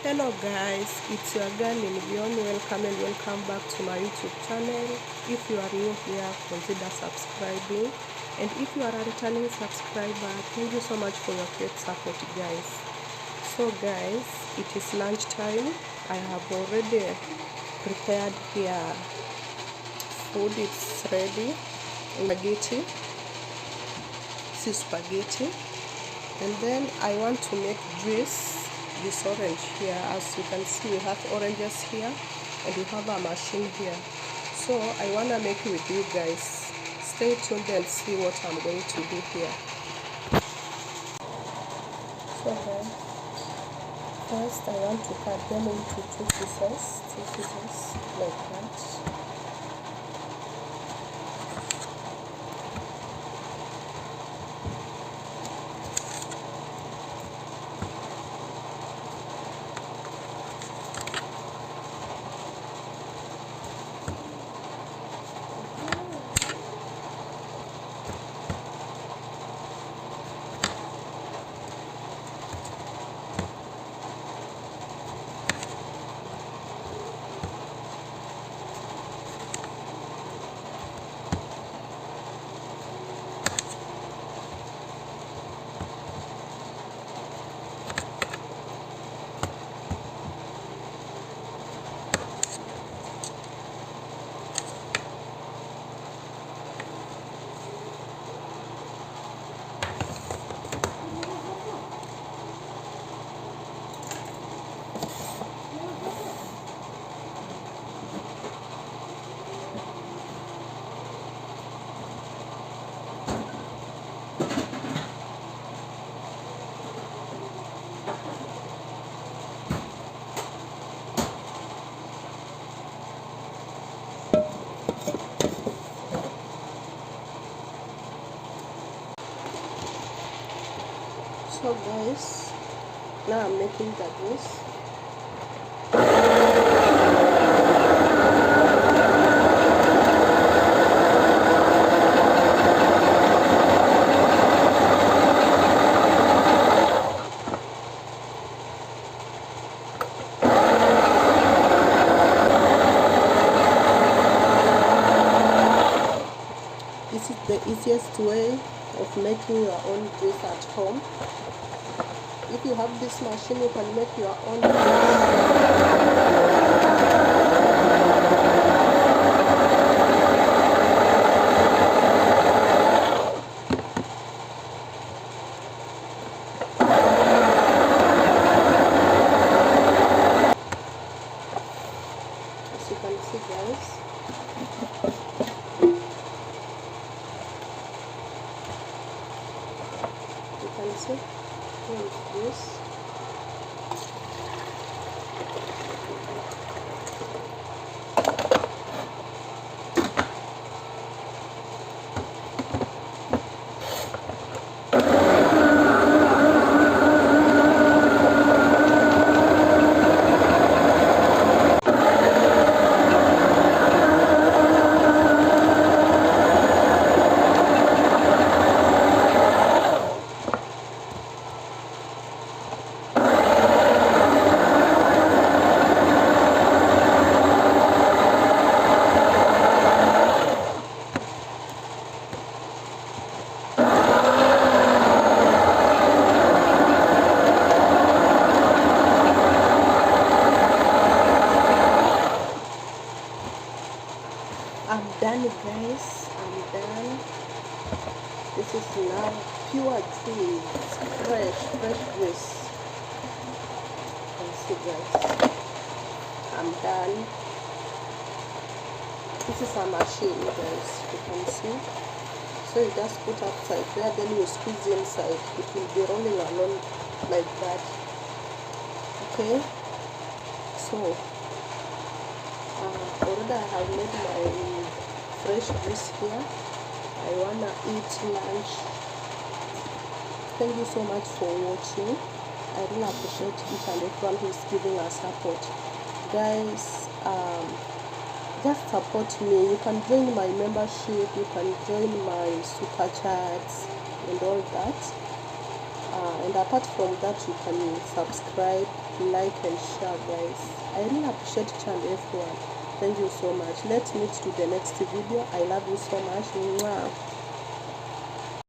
Hello guys, it's your girl Lilian. Welcome and welcome back to my YouTube channel. If you are new here, consider subscribing, and if you are a returning subscriber, thank you so much for your great support guys. So guys, it is lunch time. I have already prepared here food. It's ready. Spaghetti. This is spaghetti, and then I want to make juice. This orange here, as you can see, we have oranges here and we have a machine here. So I want to make it with you guys. Stay tuned and see what I'm going to do here. So guys, first I want to cut them into two pieces like that. So guys, now I'm making the juice. This is the easiest way of making your own juice at home. If you have this machine, you can make your own as you can see guys. You can see here is this. I'm done guys, I'm done. This is now pure juice, fresh juice. You can see guys, I'm done. This is a machine guys, you can see. So you just put outside there, then you squeeze inside. It will be rolling along like that. Okay, so already I have made my fresh juice here. I wanna eat lunch. Thank you so much for watching. I really appreciate each and everyone who is giving us support guys. Just support me. You can join my membership, you can join my super chats and all that. And apart from that, you can subscribe, like and share, guys. I really appreciate each and everyone. Thank you so much. Let's meet to the next video. I love you so much. Mwah.